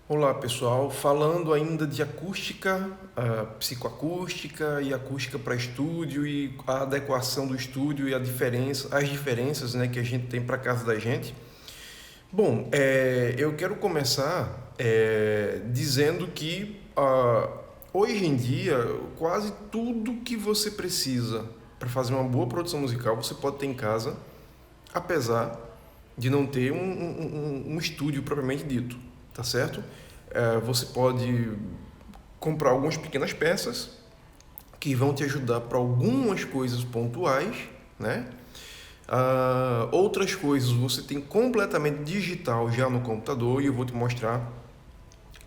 Olá pessoal, falando ainda de acústica, psicoacústica e acústica para estúdio e a adequação do estúdio e as diferenças, né, que a gente tem para casa da gente. Bom, eu quero começar dizendo que hoje em dia quase tudo que você precisa para fazer uma boa produção musical você pode ter em casa, apesar de não ter um estúdio propriamente dito, tá certo? Você pode comprar algumas pequenas peças que vão te ajudar para algumas coisas pontuais, né? Outras coisas você tem completamente digital já no computador e eu vou te mostrar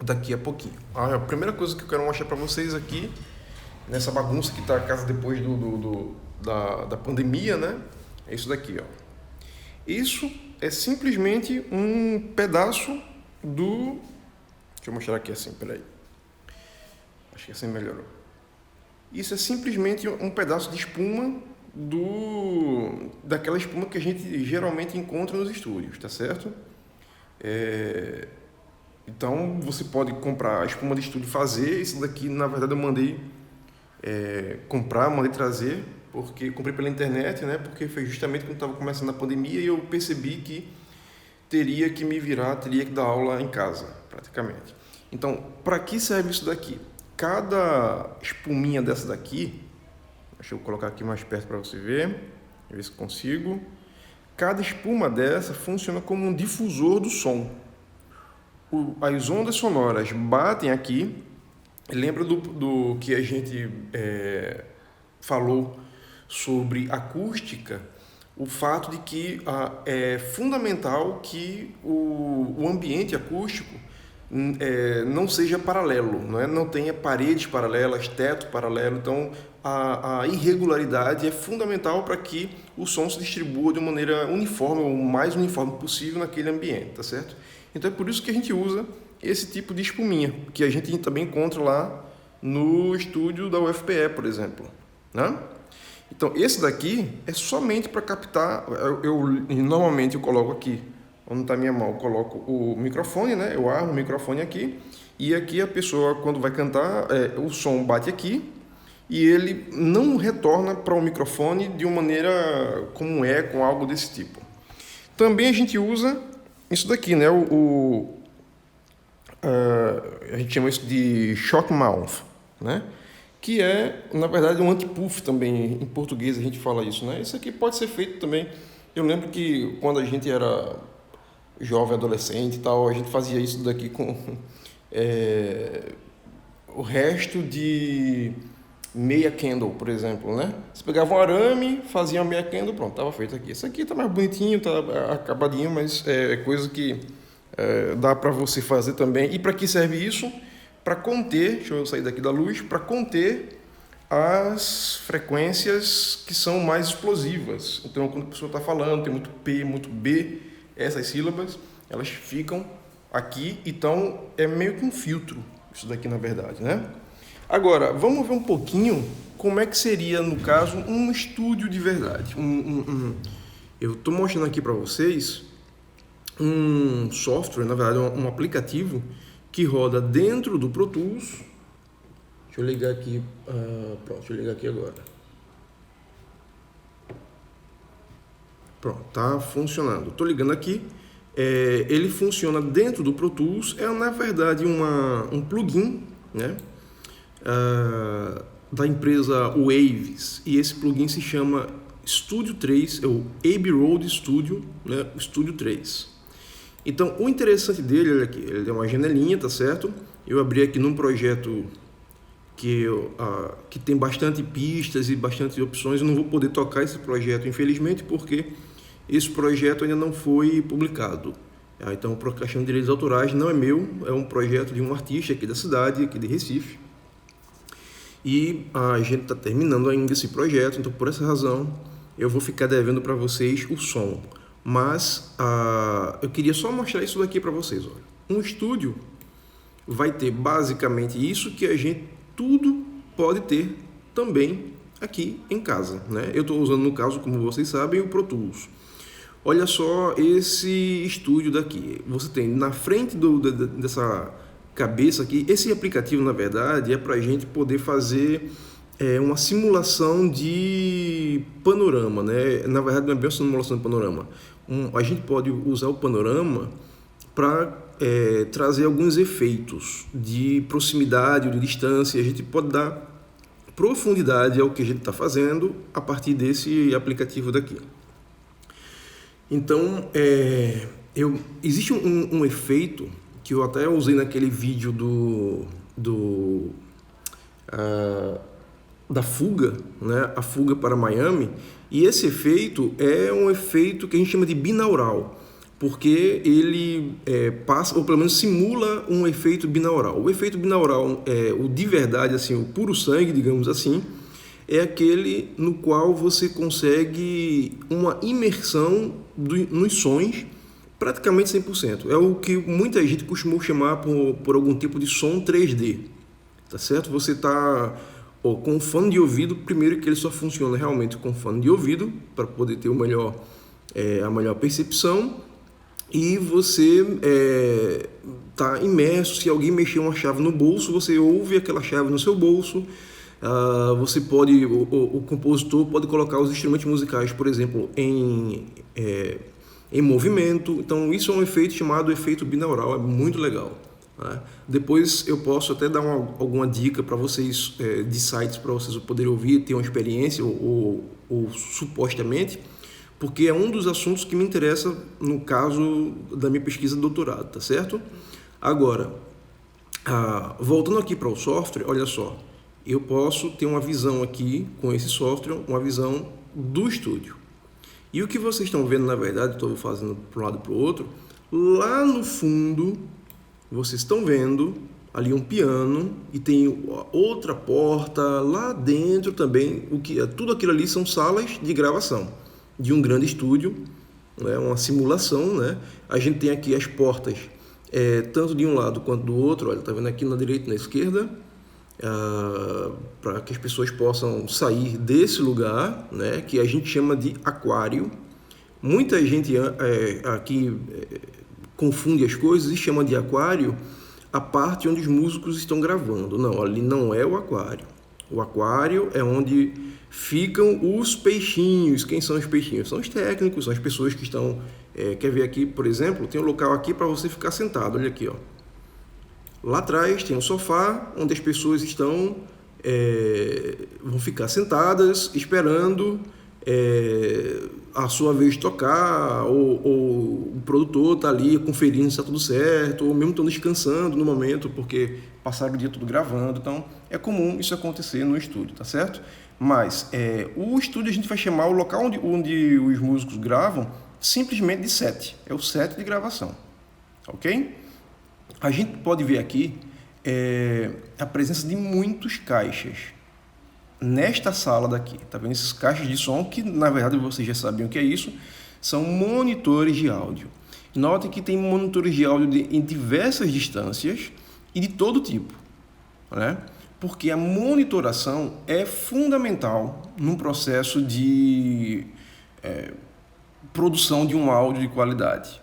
daqui a pouquinho. A primeira coisa que eu quero mostrar para vocês aqui, nessa bagunça que está a casa depois da pandemia, né? É isso daqui, ó. Isso é simplesmente um pedaço do... Deixa eu mostrar aqui assim, peraí. Acho que assim melhorou. Isso é simplesmente um pedaço de espuma daquela espuma que a gente geralmente encontra nos estúdios, tá certo? Então você pode comprar a espuma de estúdio e fazer. Isso daqui, na verdade, eu mandei mandei trazer, porque comprei pela internet, né? Porque foi justamente quando estava começando a pandemia e eu percebi que teria que me virar, teria que dar aula em casa, praticamente. Então, para que serve isso daqui? Cada espuminha dessa daqui, deixa eu colocar aqui mais perto para você ver se consigo. Cada espuma dessa funciona como um difusor do som. As ondas sonoras batem aqui. Lembra do que a gente falou sobre acústica? O fato de que é fundamental que o ambiente acústico não seja paralelo, não tenha paredes paralelas, teto paralelo. Então, a irregularidade é fundamental para que o som se distribua de uma maneira uniforme, ou o mais uniforme possível naquele ambiente, tá certo? Então, é por isso que a gente usa esse tipo de espuminha, que a gente também encontra lá no estúdio da UFPE, por exemplo, né? Então, esse daqui é somente para captar. Normalmente eu coloco aqui, onde está a minha mão, eu coloco o microfone, né? Eu armo o microfone aqui, e aqui a pessoa, quando vai cantar, o som bate aqui, e ele não retorna para o microfone de uma maneira como um eco, algo desse tipo. Também a gente usa isso daqui, né? A gente chama isso de shock mouth, né? Que é, na verdade, um anti-puff também. Em português a gente fala isso, né? Isso aqui pode ser feito também. Eu lembro que quando a gente era jovem, adolescente e tal, a gente fazia isso daqui com o resto de meia candle, por exemplo, né? Você pegava um arame, fazia uma meia candle, pronto, estava feito aqui. Isso aqui tá mais bonitinho, tá acabadinho, mas é coisa que dá para você fazer também. E para que serve isso? Para conter, deixa eu sair daqui da luz, para conter as frequências que são mais explosivas. Então, quando a pessoa está falando, tem muito P, muito B, essas sílabas, elas ficam aqui, então é meio que um filtro, isso daqui na verdade, né? Agora, vamos ver um pouquinho como é que seria, no caso, um estúdio de verdade. Eu estou mostrando aqui para vocês um software, na verdade, um aplicativo que roda dentro do Pro Tools. Deixa eu ligar aqui, pronto, deixa eu ligar aqui agora. Pronto, tá funcionando. Estou ligando aqui. Ele funciona dentro do Pro Tools. É, na verdade, um plugin, né? Da empresa Waves. E esse plugin se chama Studio 3, é o Abbey Road Studio, né? Studio 3. Então, o interessante dele, olha aqui, ele é uma janelinha, tá certo? Eu abri aqui num projeto que tem bastante pistas e bastante opções. Eu não vou poder tocar esse projeto, infelizmente, porque esse projeto ainda não foi publicado. Então, por questão de direitos autorais, não é meu, é um projeto de um artista aqui da cidade, aqui de Recife. E a gente está terminando ainda esse projeto, então por essa razão eu vou ficar devendo para vocês o som. Mas eu queria só mostrar isso daqui para vocês. Olha. Um estúdio vai ter basicamente isso que a gente tudo pode ter também aqui em casa, né? Eu estou usando, no caso, como vocês sabem, o Pro Tools. Olha só esse estúdio daqui. Você tem na frente dessa cabeça aqui, esse aplicativo, na verdade, é para a gente poder fazer uma simulação de panorama, né? Na verdade, não é bem uma simulação de panorama. A gente pode usar o panorama para trazer alguns efeitos de proximidade ou de distância. A gente pode dar profundidade ao que a gente está fazendo a partir desse aplicativo daqui. Então, existe um efeito que eu até usei naquele vídeo da fuga, né? A fuga para Miami, e esse efeito é um efeito que a gente chama de binaural, porque ele passa, ou pelo menos simula um efeito binaural. O efeito binaural, o de verdade, assim, o puro sangue, digamos assim, é aquele no qual você consegue uma imersão nos sons praticamente 100%. É o que muita gente costumou chamar por algum tipo de som 3D, tá certo? Você está com um fone de ouvido, primeiro que ele só funciona realmente com fone de ouvido, para poder ter a melhor percepção, e você está imerso. Se alguém mexer uma chave no bolso, você ouve aquela chave no seu bolso. Você pode, o compositor pode colocar os instrumentos musicais, por exemplo, em movimento. Então isso é um efeito chamado efeito binaural, é muito legal, né? Depois eu posso até dar alguma dica para vocês, de sites para vocês poderem ouvir, ter uma experiência ou supostamente, porque é um dos assuntos que me interessa no caso da minha pesquisa de doutorado, tá certo? Agora, voltando aqui para o software, olha só, eu posso ter uma visão aqui com esse software, uma visão do estúdio. E o que vocês estão vendo, na verdade, estou fazendo para um lado e para o outro, lá no fundo, vocês estão vendo ali um piano e tem outra porta lá dentro também. Tudo aquilo ali são salas de gravação de um grande estúdio, né, uma simulação, né? A gente tem aqui as portas, tanto de um lado quanto do outro. Olha, tá vendo aqui na direita e na esquerda, para que as pessoas possam sair desse lugar, né, que a gente chama de aquário. Muita gente aqui confunde as coisas e chama de aquário a parte onde os músicos estão gravando. Não, ali não é o aquário. O aquário é onde ficam os peixinhos. Quem são os peixinhos? São os técnicos, são as pessoas que estão... quer ver aqui, por exemplo, tem um local aqui para você ficar sentado. Olha aqui, ó. Lá atrás tem um sofá onde as pessoas vão ficar sentadas esperando a sua vez de tocar, ou o produtor está ali conferindo se está tudo certo, ou mesmo estão descansando no momento porque passaram o dia todo gravando. Então é comum isso acontecer no estúdio, tá certo? Mas o estúdio a gente vai chamar o local onde os músicos gravam simplesmente de set, é o set de gravação, ok? A gente pode ver aqui a presença de muitos caixas nesta sala daqui, tá vendo? Esses caixas de som, que na verdade vocês já sabiam o que é isso, são monitores de áudio. Notem que tem monitores de áudio em diversas distâncias e de todo tipo, né? Porque a monitoração é fundamental num processo de produção de um áudio de qualidade.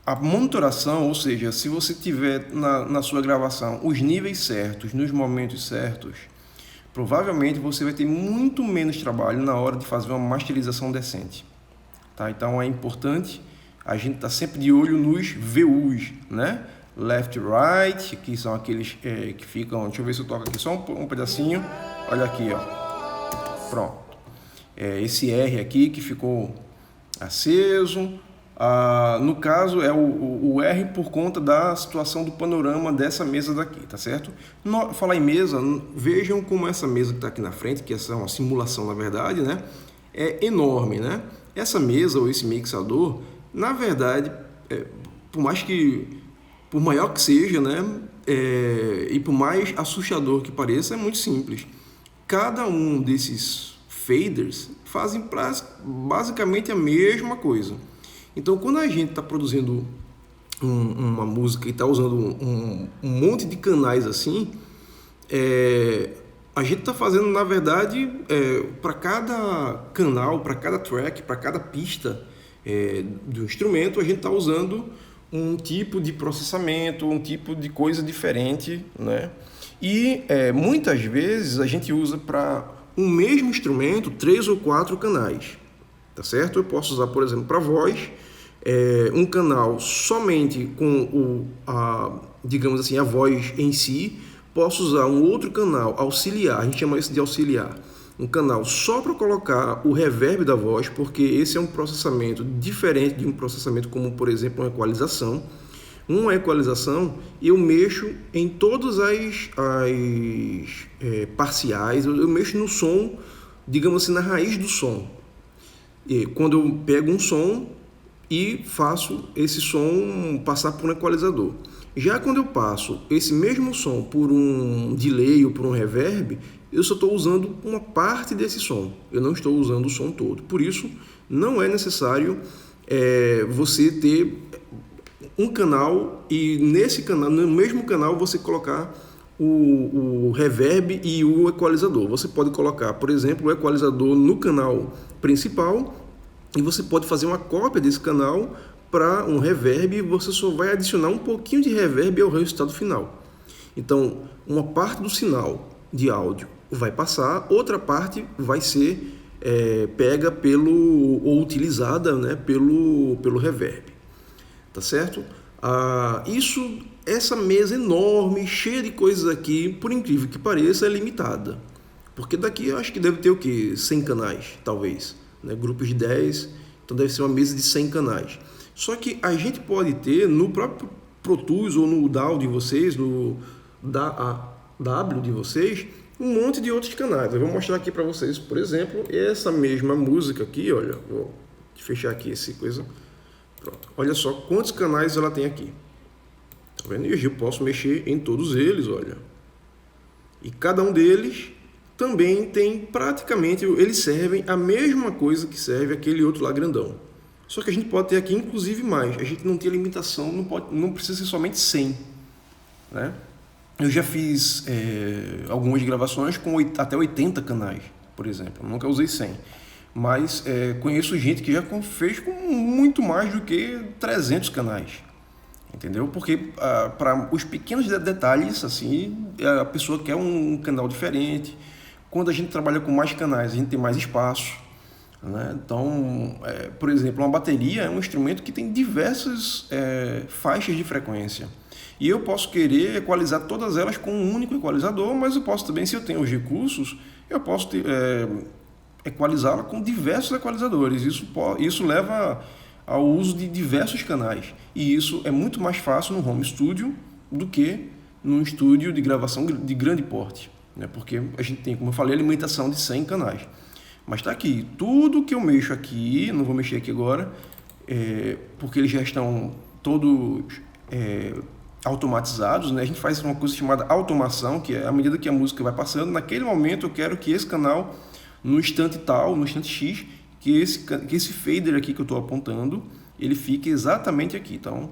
A monitoração, ou seja, se você tiver na sua gravação os níveis certos, nos momentos certos, provavelmente você vai ter muito menos trabalho na hora de fazer uma masterização decente, tá? Então é importante a gente estar sempre de olho nos VUs, né? Left, right, que são aqueles que ficam... Deixa eu ver se eu toco aqui só um pedacinho. Olha aqui, ó. Pronto. Esse R aqui que ficou aceso. No caso é o R por conta da situação do panorama dessa mesa daqui, tá certo? Falar em mesa, vejam como essa mesa que está aqui na frente, que essa é uma simulação na verdade, né? É enorme, né? Essa mesa ou esse mixador, na verdade, por maior que seja, né? E por mais assustador que pareça, é muito simples. Cada um desses faders fazem basicamente a mesma coisa. Então, quando a gente está produzindo uma música e está usando um monte de canais assim, a gente está fazendo, na verdade, para cada canal, para cada track, para cada pista do instrumento, a gente está usando um tipo de processamento, um tipo de coisa diferente, né? E muitas vezes a gente usa para um mesmo instrumento 3 ou 4 canais, tá certo? Eu posso usar, por exemplo, para voz, um canal somente com digamos assim, a voz em si. Posso usar um outro canal auxiliar, a gente chama isso de auxiliar, um canal só para colocar o reverb da voz, porque esse é um processamento diferente de um processamento como, por exemplo, uma equalização. Uma equalização, eu mexo em todas as parciais, eu mexo no som, digamos assim, na raiz do som. E quando eu pego um som e faço esse som passar por um equalizador. Já quando eu passo esse mesmo som por um delay ou por um reverb, eu só estou usando uma parte desse som, eu não estou usando o som todo. Por isso, não é necessário você ter um canal e nesse canal, no mesmo canal, você colocar o reverb e o equalizador. Você pode colocar, por exemplo, o equalizador no canal principal e você pode fazer uma cópia desse canal para um reverb e você só vai adicionar um pouquinho de reverb ao resultado final. Então, uma parte do sinal de áudio vai passar, outra parte vai ser pega ou utilizada, né, pelo reverb. Tá certo? Essa mesa enorme, cheia de coisas aqui, por incrível que pareça, é limitada. Porque daqui eu acho que deve ter o quê? 100 canais, talvez. Né? Grupos de 10, então deve ser uma mesa de 100 canais. Só que a gente pode ter no próprio Pro Tools ou no DAW de vocês, no DAW de vocês, um monte de outros canais. Eu vou mostrar aqui para vocês, por exemplo, essa mesma música aqui, olha, vou fechar aqui esse coisa. Pronto. Olha só quantos canais ela tem aqui. Tá vendo? E eu posso mexer em todos eles, olha. E cada um deles também tem praticamente, eles servem a mesma coisa que serve aquele outro lá grandão. Só que a gente pode ter aqui inclusive mais. A gente não tem limitação, não precisa ser somente 100. Né? Eu já fiz algumas gravações com até 80 canais, por exemplo. Eu nunca usei 100. Mas conheço gente que já fez com muito mais do que 300 canais, entendeu? Porque para os pequenos detalhes, assim, a pessoa quer um canal diferente. Quando a gente trabalha com mais canais, a gente tem mais espaço, né? Então, por exemplo, uma bateria é um instrumento que tem diversas faixas de frequência. E eu posso querer equalizar todas elas com um único equalizador, mas eu posso também, se eu tenho os recursos, eu posso equalizá-la com diversos equalizadores. Isso leva ao uso de diversos canais. E isso é muito mais fácil no home studio do que num estúdio de gravação de grande porte, né? Porque a gente tem, como eu falei, a limitação de 100 canais. Mas está aqui, tudo que eu mexo aqui, não vou mexer aqui agora, porque eles já estão todos automatizados, né? A gente faz uma coisa chamada automação, que é à medida que a música vai passando, naquele momento eu quero que esse canal, no instante tal, no instante X, que esse fader aqui que eu estou apontando, ele fique exatamente aqui. Então,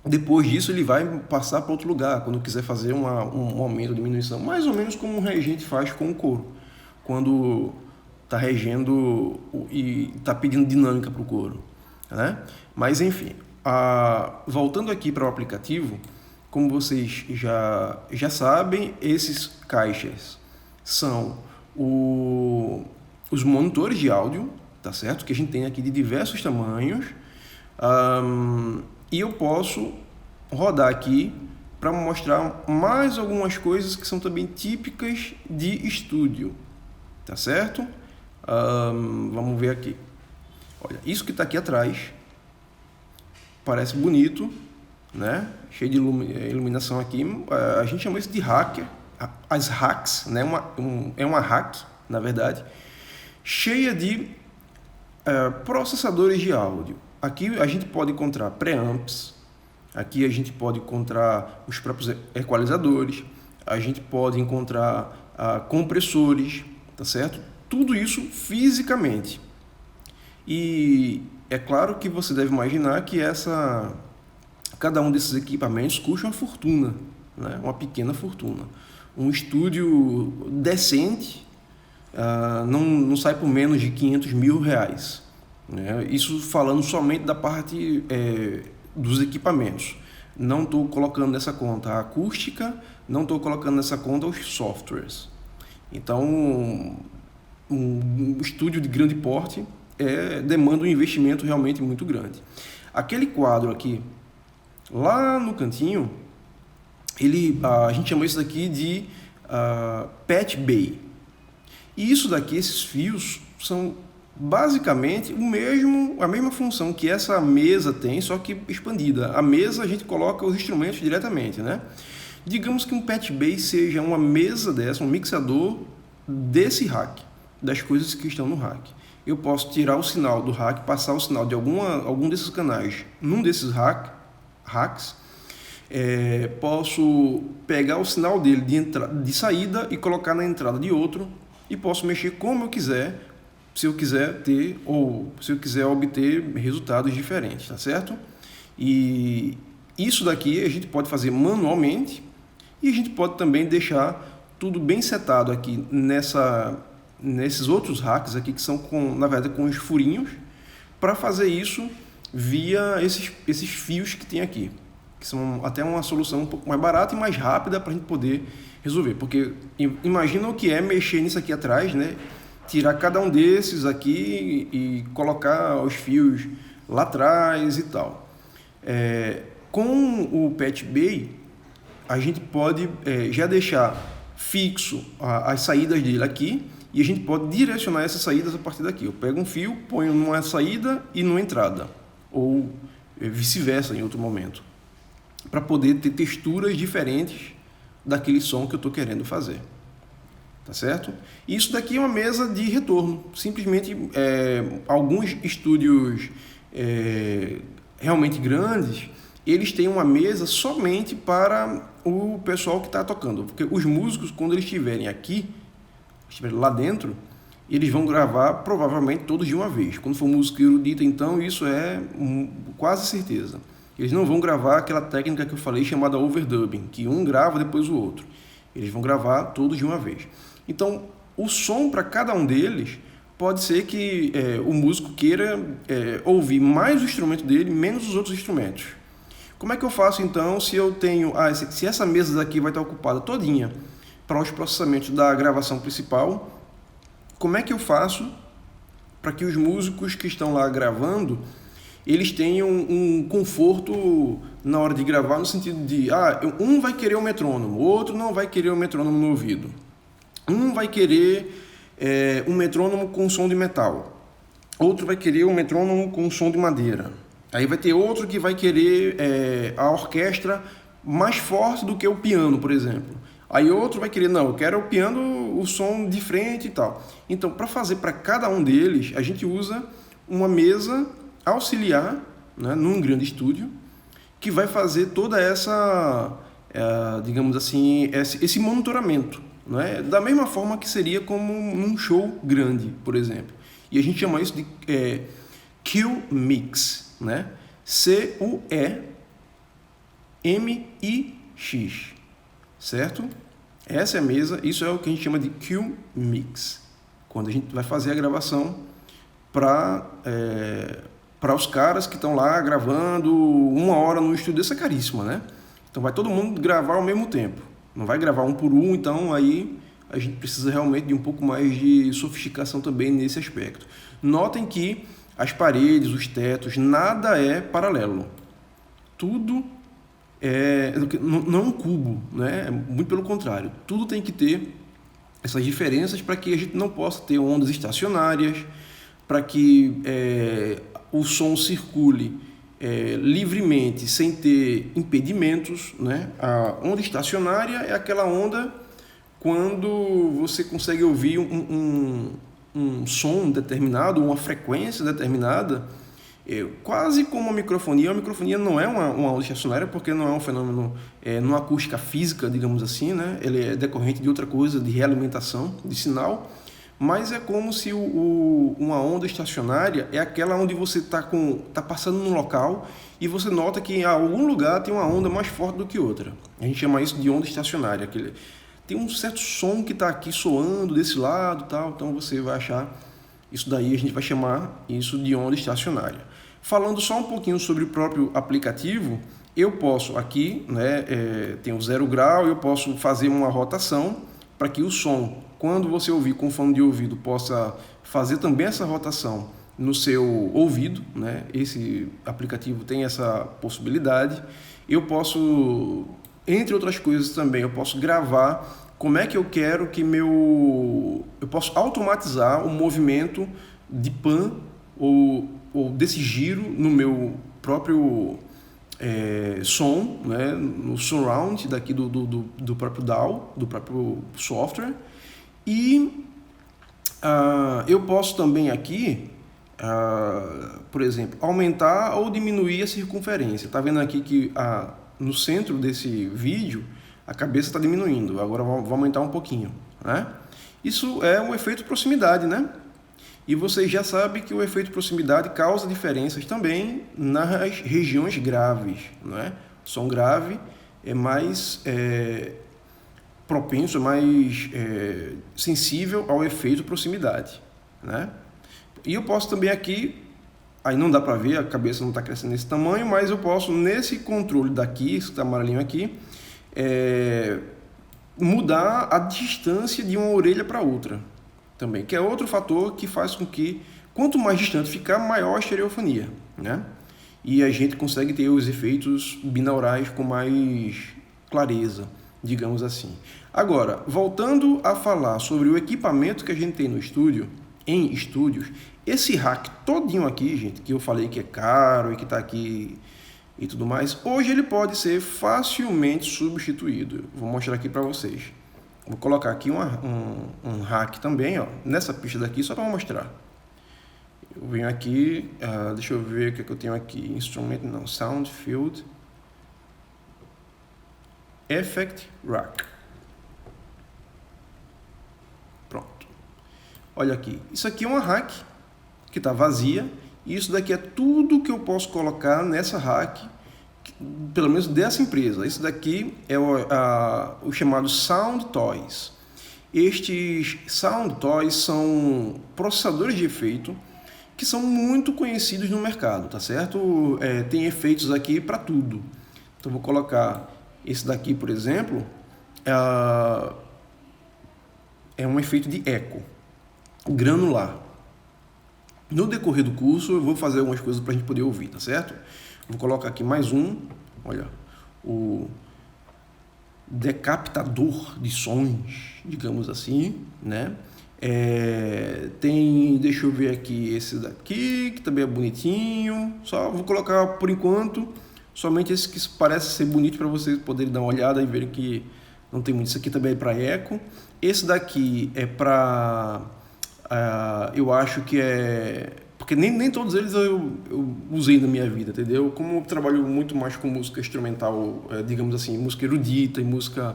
depois disso ele vai passar para outro lugar, quando quiser fazer um aumento ou diminuição, mais ou menos como um regente faz com o coro, quando está regendo e está pedindo dinâmica para o coro, né? Mas enfim, voltando aqui para o aplicativo, como vocês já sabem, esses caixas são os monitores de áudio, tá certo? Que a gente tem aqui de diversos tamanhos, e eu posso rodar aqui para mostrar mais algumas coisas que são também típicas de estúdio, tá certo? Vamos ver aqui. Olha, isso que está aqui atrás parece bonito, né? Cheio de iluminação aqui. A gente chama isso de hacker. As hacks, né? É uma hack, na verdade, cheia de processadores de áudio. Aqui a gente pode encontrar preamps, aqui a gente pode encontrar os próprios equalizadores, a gente pode encontrar compressores, tá certo? Tudo isso fisicamente. E é claro que você deve imaginar que cada um desses equipamentos custa uma fortuna, né? Uma pequena fortuna. Um estúdio decente não sai por menos de R$500 mil, né? Isso falando somente da parte dos equipamentos. Não estou colocando nessa conta a acústica, não estou colocando nessa conta os softwares. Então, um estúdio de grande porte demanda um investimento realmente muito grande. Aquele quadro aqui, lá no cantinho, a gente chama isso daqui de patch bay. E isso daqui, esses fios, são basicamente a mesma função que essa mesa tem, só que expandida. A mesa a gente coloca os instrumentos diretamente, né? Digamos que um patch bay seja uma mesa dessa, um mixador desse rack, das coisas que estão no rack. Eu posso tirar o sinal do rack, passar o sinal de algum desses canais num desses racks. Posso pegar o sinal dele de saída e colocar na entrada de outro, e posso mexer como eu quiser, se eu quiser ter ou se eu quiser obter resultados diferentes, tá certo? E isso daqui a gente pode fazer manualmente, e a gente pode também deixar tudo bem setado aqui nesses outros racks aqui, que são na verdade com os furinhos, para fazer isso via esses fios que tem aqui, que são até uma solução um pouco mais barata e mais rápida para a gente poder resolver. Porque imagina o que é mexer nisso aqui atrás, né? Tirar cada um desses aqui e colocar os fios lá atrás e tal. Com o patch bay, a gente pode já deixar fixo as saídas dele aqui, e a gente pode direcionar essas saídas a partir daqui. Eu pego um fio, ponho numa saída e numa entrada, ou vice-versa em outro momento, para poder ter texturas diferentes daquele som que eu estou querendo fazer. Tá certo? Isso daqui é uma mesa de retorno. Simplesmente alguns estúdios realmente grandes, eles têm uma mesa somente para o pessoal que está tocando. Porque os músicos, quando eles estiverem aqui, lá dentro, eles vão gravar provavelmente todos de uma vez. Quando for música erudita, então, isso é quase certeza. Eles não vão gravar aquela técnica que eu falei chamada overdubbing, que um grava depois o outro. Eles vão gravar todos de uma vez. Então, o som para cada um deles pode ser que o músico queira ouvir mais o instrumento dele, menos os outros instrumentos. Como é que eu faço então se eu tenho... se essa mesa daqui vai estar ocupada todinha para os processamentos da gravação principal, como é que eu faço para que os músicos que estão lá gravando, eles tenham um conforto na hora de gravar, no sentido de, um vai querer o metrônomo, o outro não vai querer o metrônomo no ouvido. Um vai querer um metrônomo com som de metal, outro vai querer um metrônomo com som de madeira. Aí vai ter outro que vai querer a orquestra mais forte do que o piano, por exemplo. Aí outro vai querer, não, eu quero o piano, o som de frente e tal. Então, para fazer para cada um deles, a gente usa uma mesa auxiliar, né, num grande estúdio, que vai fazer toda essa, digamos assim, esse monitoramento, né, da mesma forma que seria como num show grande, por exemplo. E a gente chama isso de Q-Mix, né? C-U-E-M-I-X, certo? Essa é a mesa, isso é o que a gente chama de Q-Mix, quando a gente vai fazer a gravação para os caras que estão lá gravando 1 hora no estúdio. Essa é caríssima, né? Então vai todo mundo gravar ao mesmo tempo, não vai gravar um por um, então aí a gente precisa realmente de um pouco mais de sofisticação também nesse aspecto. Notem que as paredes, os tetos, nada é paralelo. Tudo não é um cubo, né? Muito pelo contrário. Tudo tem que ter essas diferenças para que a gente não possa ter ondas estacionárias, para que o som circule livremente, sem ter impedimentos, né? A onda estacionária é aquela onda quando você consegue ouvir um som determinado, uma frequência determinada, quase como a microfonia. A microfonia não é uma onda estacionária, porque não é um fenômeno numa acústica física, digamos assim, né? Ele é decorrente de outra coisa, de realimentação de sinal, mas é como se uma onda estacionária é aquela onde você está passando num local e você nota que em algum lugar tem uma onda mais forte do que outra. A gente chama isso de onda estacionária. Tem um certo som que está aqui soando desse lado, tal, então você vai achar isso daí, a gente vai chamar isso de onda estacionária. Falando só um pouquinho sobre o próprio aplicativo, eu posso aqui, né, tem o 0 grau, eu posso fazer uma rotação para que o som, quando você ouvir com fone de ouvido, possa fazer também essa rotação no seu ouvido, né? Esse aplicativo tem essa possibilidade. Eu posso, entre outras coisas também, eu posso gravar como é que eu quero que eu posso automatizar o movimento de pan ou desse giro no meu próprio som, né? No surround daqui do próprio DAW, do próprio software. E eu posso também aqui, por exemplo, aumentar ou diminuir a circunferência. Tá vendo aqui que no centro desse vídeo a cabeça está diminuindo. Agora vou aumentar um pouquinho, né? Isso é um efeito proximidade, né? E vocês já sabem que o efeito proximidade causa diferenças também nas regiões graves, né? O som grave é mais propenso, é mais sensível ao efeito proximidade, né? E eu posso também aqui, aí não dá para ver, a cabeça não está crescendo nesse tamanho, mas eu posso, nesse controle daqui, esse que está amarelinho aqui, mudar a distância de uma orelha para outra também, que é outro fator que faz com que, quanto mais distante ficar, maior a estereofonia, né? E a gente consegue ter os efeitos binaurais com mais clareza, digamos assim. Agora, voltando a falar sobre o equipamento que a gente tem no estúdio, em estúdios, esse rack todinho aqui, gente, que eu falei que é caro e que está aqui e tudo mais, hoje ele pode ser facilmente substituído. Vou mostrar aqui para vocês. Vou colocar aqui um rack também, ó, nessa pista daqui, só para mostrar. Eu venho aqui, deixa eu ver o que eu tenho aqui. Instrument, não, Sound Field. Effect Rack. Pronto. Olha aqui. Isso aqui é uma rack que está vazia. E isso daqui é tudo que eu posso colocar nessa rack, pelo menos dessa empresa. Isso daqui é o chamado Sound Toys. Estes Sound Toys são processadores de efeito que são muito conhecidos no mercado, tá certo? Tem efeitos aqui para tudo. Então vou colocar esse daqui, por exemplo, é um efeito de eco granular. No decorrer do curso eu vou fazer algumas coisas para a gente poder ouvir, tá certo? Vou colocar aqui mais um, olha, o decapitador de sons, digamos assim, né? Deixa eu ver aqui esse daqui, que também é bonitinho. Só vou colocar por enquanto somente esse que parece ser bonito para vocês poderem dar uma olhada e verem que não tem muito. Isso aqui também é para eco. Esse daqui é para, eu acho que porque nem todos eles eu usei na minha vida, entendeu? Como eu trabalho muito mais com música instrumental, digamos assim, música erudita e música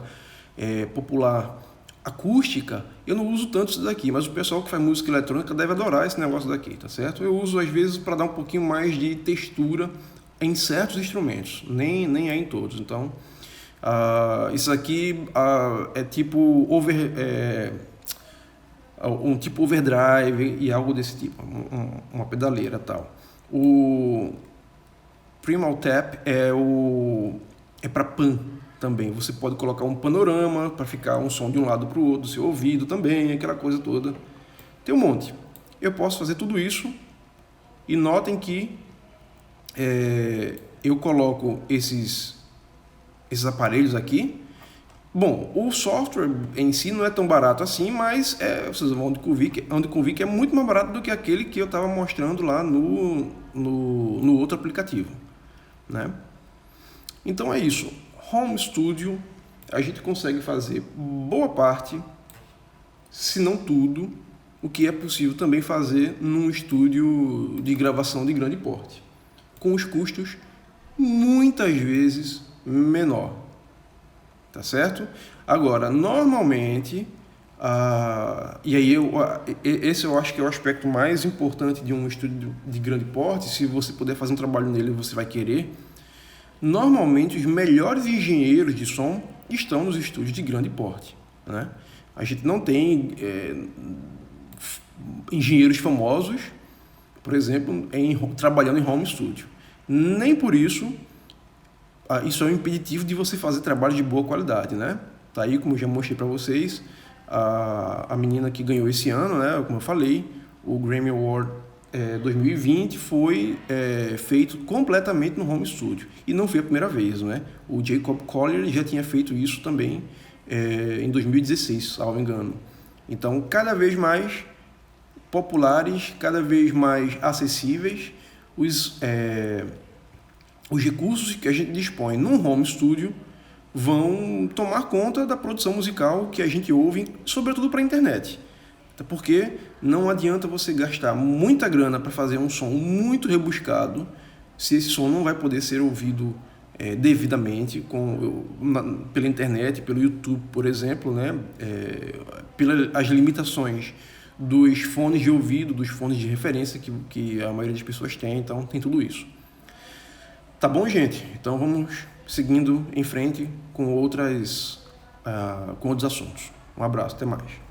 popular acústica, eu não uso tanto isso daqui, mas o pessoal que faz música eletrônica deve adorar esse negócio daqui, tá certo? Eu uso às vezes para dar um pouquinho mais de textura em certos instrumentos, nem é em todos. Então, isso aqui é tipo um tipo overdrive e algo desse tipo, uma pedaleira tal. O Primal Tap é para pan também. Você pode colocar um panorama para ficar um som de um lado para o outro, do seu ouvido também, aquela coisa toda. Tem um monte. Eu posso fazer tudo isso e notem que eu coloco esses aparelhos aqui. Bom, o software em si não é tão barato assim, mas vocês vão convir que é muito mais barato do que aquele que eu estava mostrando lá no outro aplicativo, né? Então é isso. Home Studio, a gente consegue fazer boa parte, se não tudo, o que é possível também fazer num estúdio de gravação de grande porte, com os custos muitas vezes menor, tá certo? Agora, normalmente, e aí esse eu acho que é o aspecto mais importante de um estúdio de grande porte. Se você puder fazer um trabalho nele, você vai querer. Normalmente, os melhores engenheiros de som estão nos estúdios de grande porte, né? A gente não tem engenheiros famosos por exemplo, trabalhando em home studio. Nem por isso isso é um impeditivo de você fazer trabalho de boa qualidade, né? Tá aí, como eu já mostrei para vocês, a menina que ganhou esse ano, né? Como eu falei, o Grammy Award 2020 foi feito completamente no home studio. E não foi a primeira vez, né? O Jacob Collier já tinha feito isso também em 2016, salvo engano. Então, cada vez mais populares, cada vez mais acessíveis, os recursos que a gente dispõe num home studio vão tomar conta da produção musical que a gente ouve, sobretudo para a internet. Porque não adianta você gastar muita grana para fazer um som muito rebuscado se esse som não vai poder ser ouvido devidamente pela internet, pelo YouTube, por exemplo, né? Pelas limitações dos fones de ouvido, dos fones de referência que a maioria das pessoas tem. Então tem tudo isso. Tá bom, gente? Então vamos seguindo em frente com outros assuntos. Um abraço, até mais.